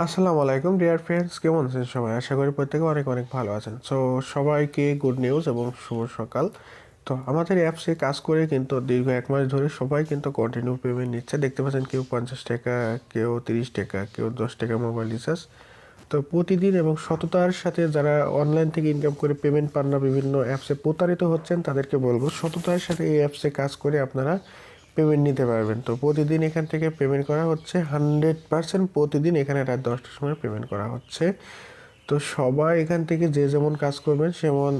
আসসালামু আলাইকুম dear friends, কেমন আছেন সবাই? আশা করি প্রত্যেকে অনেক অনেক ভালো আছেন। সো সবাইকে গুড নিউজ এবং শুভ সকাল। তো আমাদের অ্যাপসে কাজ করে কিন্তু দীর্ঘ 1 মাস ধরে সবাই কিন্তু কন্টিনিউ পেমেন্ট নিচ্ছে। দেখতে পাচ্ছেন কেউ 50 টাকা, কেউ 30 টাকা, কেউ 10 টাকা মোবাইল রিচার্জ। তো প্রতিদিন এবং সততার সাথে যারা অনলাইন থেকে ইনকাম করে পেমেন্ট পান না, বিভিন্ন অ্যাপসে প্রতারিত হচ্ছেন, তাদেরকে বলবো সততার সাথে এই অ্যাপসে কাজ করে আপনারা পেমেন্ট নিতে পারবেন। তো প্রতিদিন এখান থেকে পেমেন্ট করা হচ্ছে 100%। প্রতিদিন এখানে রাত 10টার সময় পেমেন্ট করা হচ্ছে। তো সবাই এখান থেকে যে যেমন কাজ করবেন সেমন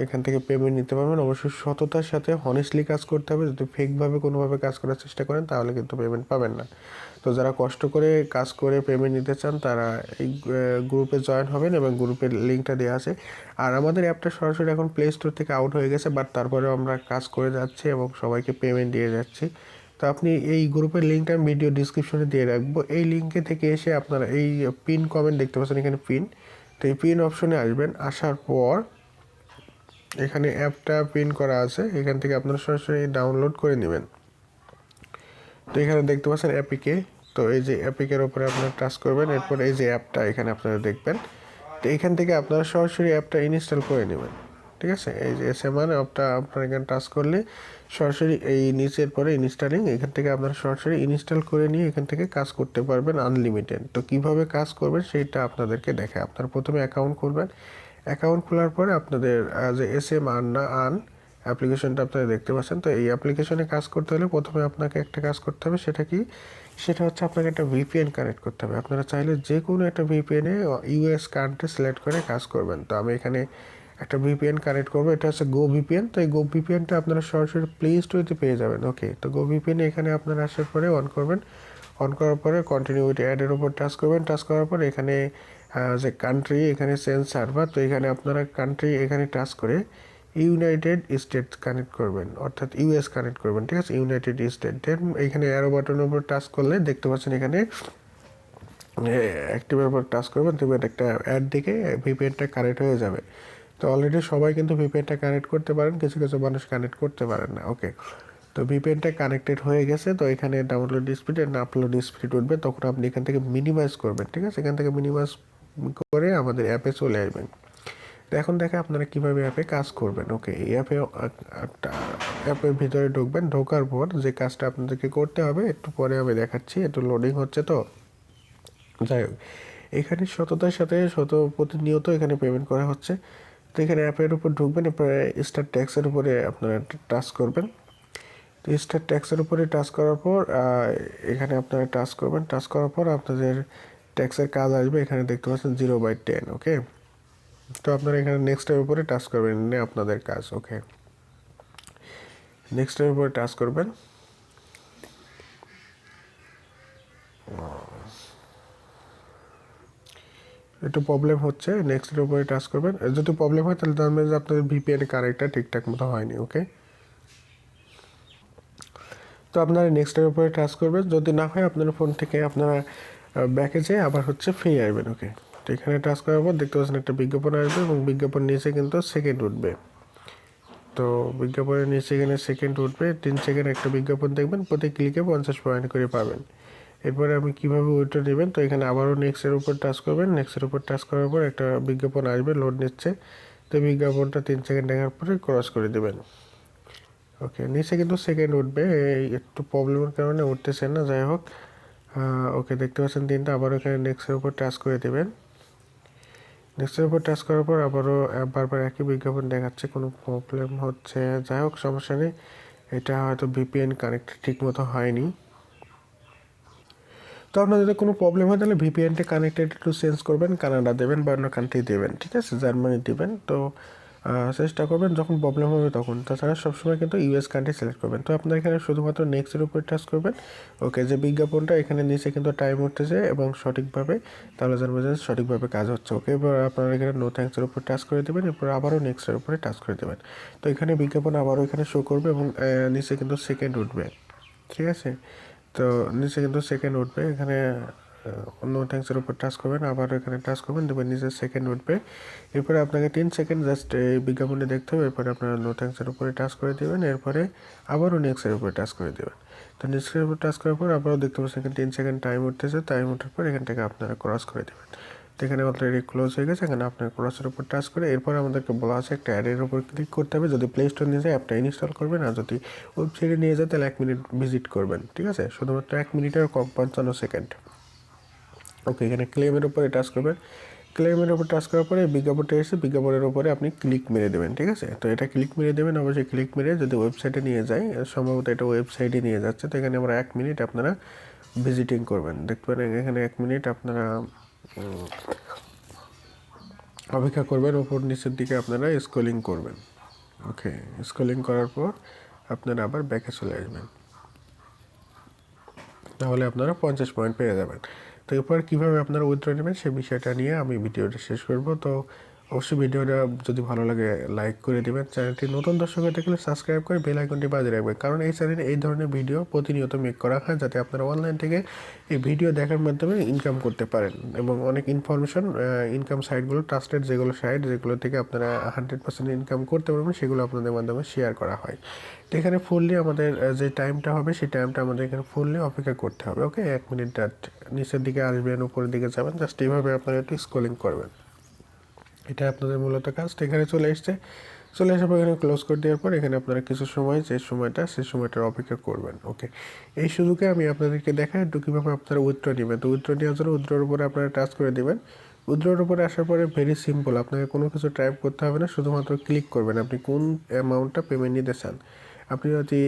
এখান থেকে পেমেন্ট নিতে পারবেন। অবশ্যই সততার সাথে হনেস্টলি কাজ করতে হবে। যদি ফেকভাবে কোনোভাবে কাজ করার চেষ্টা করেন তাহলে কিন্তু পেমেন্ট পাবেন না। তো যারা কষ্ট করে কাজ করে পেমেন্ট নিতে চান তারা এই গ্রুপে জয়েন হবেন এবং গ্রুপের লিঙ্কটা দেওয়া আছে। আর আমাদের অ্যাপটা সরাসরি এখন প্লে স্টোর থেকে আউট হয়ে গেছে, বাট তারপরেও আমরা কাজ করে যাচ্ছি এবং সবাইকে পেমেন্ট দিয়ে যাচ্ছি। তো আপনি এই গ্রুপের লিঙ্কটা আমি ভিডিও ডিসক্রিপশনে দিয়ে রাখবো। এই লিঙ্কে থেকে এসে আপনারা এই পিন কমেন্ট দেখতে পাচ্ছেন, এখানে পিন। তো এই পিন অপশনে আসবেন। আসার পর এখানে অ্যাপটা পিন করা আছে, এখান থেকে আপনারা সরাসরি ডাউনলোড করে নেবেন। তো এখানে দেখতে পাচ্ছেন অ্যাপিকে। তো এই যে অ্যাপিকের উপরে আপনারা টাচ করবেন, এরপর এই যে অ্যাপটা এখানে আপনারা দেখবেন। তো এখান থেকে আপনারা সরাসরি অ্যাপটা ইনস্টল করে নেবেন। ঠিক আছে, এই যে এসএমআর অ্যাপটা আপনারা এখানে টাচ করলে সরাসরি এই নিচের পরে ইনস্টলিং, এখান থেকে আপনারা সরাসরি ইনস্টল করে নিয়ে এখান থেকে কাজ করতে পারবেন আনলিমিটেড। তো কিভাবে কাজ করবেন সেইটা আপনাদেরকে দেখায়। আপনারা প্রথমে অ্যাকাউন্ট খুলবেন। অ্যাকাউন্ট খোলার পরে আপনাদের যে এসএমআর না আন অ্যাপ্লিকেশনটা আপনারা দেখতে পাচ্ছেন। তো এই অ্যাপ্লিকেশনে কাজ করতে হলে প্রথমে আপনাকে একটা কাজ করতে হবে। সেটা কি? সেটা হচ্ছে আপনাকে একটা ভিপিএন কানেক্ট করতে হবে। আপনারা চাইলে যে কোনো একটা ভিপিএনে ইউএস কান্ট্রি সিলেক্ট করে কাজ করবেন। তো আমি এখানে একটা ভিপিএন কানেক্ট করবো, এটা হচ্ছে গো ভিপিএন। তো এই গো ভিপিএনটা আপনারা সরাসরি প্লে স্টোরেতে পেয়ে যাবেন। ওকে, তো গো ভিপিএনে এখানে আপনারা আসার পরে অন করবেন। অন করার পরে কন্টিনিউ উইথ অ্যাডের উপর টাচ করবেন। টাচ করার পর এখানে যে কান্ট্রি, এখানে চেঞ্জ সার্ভার। তো এখানে আপনারা কান্ট্রি এখানে টাচ করে ইউনাইটেড স্টেটস কানেক্ট করবেন, অর্থাৎ ইউএস কানেক্ট করবেন। ঠিক আছে, ইউনাইটেড স্টেট। দেন এখানে অ্যারো বাটনের উপর টাচ করলে দেখতে পাচ্ছেন এখানে অ্যাক্টিভের উপর টাচ করবেন, দেখবেন একটা অ্যাড দেখে ভিপিএনটা কানেক্ট হয়ে যাবে। তো অলরেডি সবাই কিন্তু ভিপিএনটা কানেক্ট করতে পারেন, কিছু কিছু মানুষ কানেক্ট করতে পারেন না। ওকে, তো ভিপিএনটা কানেক্টেড হয়ে গেছে। তো এখানে ডাউনলোড স্পিড না আপলোড স্পিড উঠবে, তখন আপনি এখান থেকে মিনিমাইজ করবেন। ঠিক আছে, এখান থেকে মিনিমাইজ করে আমাদের অ্যাপে চলে আসবেন। তো এখন দেখে আপনারা কীভাবে অ্যাপে কাজ করবেন। ওকে, এই অ্যাপের ভিতরে ঢুকবেন। ঢোকার পর যে কাজটা আপনাদেরকে করতে হবে একটু পরে আমি দেখাচ্ছি, একটু লোডিং হচ্ছে। তো যাই হোক, এখানে সততার সাথে প্রতিনিয়ত এখানে পেমেন্ট করা হচ্ছে। তো এখানে অ্যাপের উপর ঢুকবেন, এরপরে স্টার ট্যাক্সের উপরে আপনারা টাচ করবেন। তো স্টার ট্যাক্সের উপরে টাচ করার পর এখানে আপনারা টাচ করবেন। টাচ করার পর আপনাদের ট্যাক্সের কাজ আসবে, এখানে দেখতে পাচ্ছেন 0/10। ওকে, তো আপনারা এখানে নেক্সটের উপরে টাচ করবেন, আপনাদের কাজ। ওকে, নেক্সটের উপরে টাচ করবেন। একটু প্রবলেম হচ্ছে, নেক্সটের উপরে টাচ করবেন। যদি প্রবলেম হয় তাহলে তার মানে যে আপনাদের ভিপিএন কানেক্টটা ঠিকঠাক মতো হয়নি। ওকে, তো আপনারা নেক্সটের উপরে টাচ করবেন। যদি না হয় আপনার ফোন থেকে আপনারা ব্যাকে যেয়ে আবার হচ্ছে ফিরে আসবেন। ওকে, তো এখানে টাচ করার পর দেখতে পাচ্ছেন একটা বিজ্ঞাপন আসবে এবং বিজ্ঞাপন নিচে কিন্তু সেকেন্ড উঠবে। তো বিজ্ঞাপনের নিচে এখানে সেকেন্ড উঠবে, 3 সেকেন্ড একটা বিজ্ঞাপন দেখবেন, প্রতি ক্লিকে 50 পয়েন্ট করে পাবেন। এরপরে আপনি কীভাবে ওইটা নেবেন, তো এখানে আবারও নেক্সটের উপর টাচ করবেন। নেক্সটের উপর টাচ করার পর একটা বিজ্ঞাপন আসবে, লোড নিচ্ছে। তো বিজ্ঞাপনটা 3 সেকেন্ড দেখার পরে ক্রস করে দেবেন। ওকে, নিচে কিন্তু সেকেন্ড উঠবে, একটু প্রবলেমের কারণে উঠতেছে না। যাই হোক, ওকে, দেখতে পাচ্ছেন 3টা। আবার এখানে নেক্সটের উপর টাচ করে দেবেন। নেক্সটের উপর টাচ করার পর আবারও বারবার একই বিজ্ঞাপন দেখাচ্ছে, কোনো প্রবলেম হচ্ছে। যাই হোক, সমস্যা নেই, এটা হয়তো ভিপিএন কানেক্ট ঠিক মতো হয়নি। তো আপনার যদি কোনো প্রবলেম হয় তাহলে ভিপিএনটা কানেক্টেড একটু চেঞ্জ করবেন, কানাডা দেবেন বা অন্য কান্ট্রি দেবেন। ঠিক আছে, জার্মানি দেবেন। তো চেষ্টা করবেন যখন প্রবলেম হবে তখন। তাছাড়া সবসময় কিন্তু ইউএস কান্ট্রি সিলেক্ট করবেন। তো আপনার এখানে শুধুমাত্র নেক্সটের উপর টাচ করবেন। ওকে, যে বিজ্ঞাপনটা এখানে নিচে কিন্তু টাইম উঠতেছে এবং সঠিকভাবে, তাহলে জানবেন যে সঠিকভাবে কাজ হচ্ছে। ওকে, এবার আপনারা এখানে নো থ্যাঙ্কসের উপর টাচ করে দেবেন, এরপর আবারও নেক্সটের উপরে টাচ করে দেবেন। তো এখানে বিজ্ঞাপন আবারও এখানে শো করবে এবং নিচে কিন্তু সেকেন্ড উঠবে। ঠিক আছে, তো নিচে কিন্তু সেকেন্ড উঠবে। এখানে অন্য থ্যাঙ্কসের উপর টাচ করবেন, আবার এখানে টাচ করবেন, দেবেন নিচে সেকেন্ড উঠবে। এরপরে আপনাকে 3 সেকেন্ড জাস্ট এই বিজ্ঞাপনটি দেখতে হবে। এরপরে আপনারা নো থ্যাঙ্কসের উপরে টাচ করে দেবেন, এরপরে আবারও নেক্সটের উপরে টাচ করে দেবেন। তো তো নিচের উপর টাচ করার পর আপনারা দেখতে পাচ্ছেন এখানে 3 সেকেন্ড টাইম উঠতেছে, টাইম ওঠার পর এখান থেকে আপনারা ক্রস করে দেবেন। তো এখানে অলরেডি ক্লোজ হয়ে গেছে, এখানে আপনার ক্রসের উপর টাচ করে এরপর আমাদেরকে বলা আছে একটা অ্যাডের উপর ক্লিক করতে হবে। যদি প্লে স্টোর নিয়ে যায় অ্যাপটা ইনস্টল করবেন, আর যদি ওয়েবসাইটে নিয়ে যায় তাহলে 1 মিনিট ভিজিট করবেন, ঠিক আছে? শুধুমাত্র 1 মিনিটের কম 55 সেকেন্ড। ওকে, এখানে ক্লেমের উপরে টাচ করবেন। ক্লেমের উপর টাচ করার পরে বিজ্ঞাপনটা এসে বিজ্ঞাপনের উপরে আপনি ক্লিক মেরে দেবেন, ঠিক আছে? তো এটা ক্লিক মেরে দেবেন, অবশ্যই ক্লিক মেরে যদি ওয়েবসাইটে নিয়ে যায়, সম্ভবত এটা ওয়েবসাইটে নিয়ে যাচ্ছে। তো এখানে আমরা 1 মিনিট আপনারা ভিজিটিং করবেন, দেখতে পারেন এখানে 1 মিনিট আপনারা অপেক্ষা করবেন, ওপর নিচের দিকে আপনারা স্ক্রলিং করবেন। ওকে, স্ক্রলিং করার পর আপনারা আবার ব্যাকে চলে আসবেন, তাহলে আপনারা 50 পয়েন্ট পেয়ে যাবেন। তো এরপর কীভাবে আপনারা উইথড্র নেবেন সে বিষয়টা নিয়ে আমি ভিডিওটা শেষ করব। তো অবশ্যই ভিডিওটা যদি ভালো লাগে লাইক করে দেবেন, চ্যানেলটি নতুন দর্শক হয়ে থাকলে সাবস্ক্রাইব করে বেল আইকনটি বাজিয়ে রাখবেন, কারণ এই চ্যানেলে এই ধরনের ভিডিও প্রতিনিয়ত মেক করা হয়, যাতে আপনারা অনলাইন থেকে এই ভিডিও দেখার মাধ্যমে ইনকাম করতে পারেন। এবং অনেক ইনফরমেশন ইনকাম সাইটগুলো, ট্রাস্টেড যেগুলো সাইট, যেগুলো থেকে আপনারা 100% ইনকাম করতে পারবেন, সেগুলো আপনাদের মাধ্যমে শেয়ার করা হয়। তো এখানে ফুললি আমাদের যে টাইমটা হবে সেই টাইমটা আমাদের এখানে ফুললি অপেক্ষা করতে হবে। ওকে, 1 মিনিট নিচের দিকে আসবেন, উপরের দিকে যাবেন, জাস্ট এইভাবে আপনারা একটু স্ক্রলিং করবেন। এটা আপনাদের মূলত কাজ। তো এখানে চলে আসার পর এখানে ক্লোজ করে দেওয়ার পর এখানে আপনারা কিছু সময় সেই সময়টার অপেক্ষা করবেন। ওকে, এই সুযোগে আমি আপনাদেরকে দেখাই একটু কীভাবে আপনারা উইথড্র নেবেন। তো উইথড্র নেওয়ার জন্য উইথড্রর উপরে আপনারা টাচ করে দেবেন। উইথড্রর উপরে আসার পরে ভেরি সিম্পল, আপনাকে কোনো কিছু টাইপ করতে হবে না, শুধুমাত্র ক্লিক করবেন আপনি কোন অ্যামাউন্টটা পেমেন্ট নিতে চান। আপনি যদি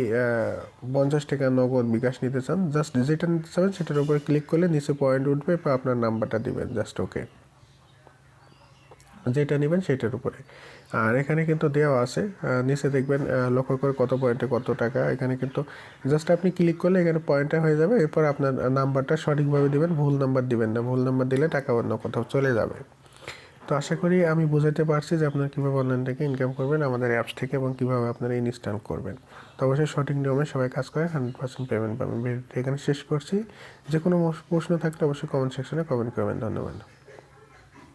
50 টাকা নগদ বিকাশ নিতে চান, জাস্ট যেটা নিতে চান সেটার উপরে ক্লিক করলে নিচে পয়েন্ট উঠবে, বা আপনার নাম্বারটা দিবেন জাস্ট। ওকে, যেটা নেবেন সেটার উপরে। আর এখানে কিন্তু দেওয়া আছে, নিচে দেখবেন লক্ষ্য করে কত পয়েন্টে কত টাকা। এখানে কিন্তু জাস্ট আপনি ক্লিক করলে এখানে পয়েন্টটা হয়ে যাবে। এরপর আপনার নাম্বারটা সঠিকভাবে দিবেন, ভুল নাম্বার দিবেন না, ভুল নাম্বার দিলে টাকা অন্য কোথাও চলে যাবে। তো আশা করি আমি বোঝাতে পারছি যে আপনারা কীভাবে অনলাইন থেকে ইনকাম করবেন আমাদের অ্যাপস থেকে, এবং কীভাবে আপনারা ইনস্টল করবেন। তো অবশ্যই সঠিক নিয়মে সবাই কাজ করে 100% পেমেন্ট পাবেন। ভিডিওটি এখানে শেষ করছি। যে কোনো প্রশ্ন থাকলে অবশ্যই কমেন্ট সেকশনে কমেন্ট করবেন। ধন্যবাদ।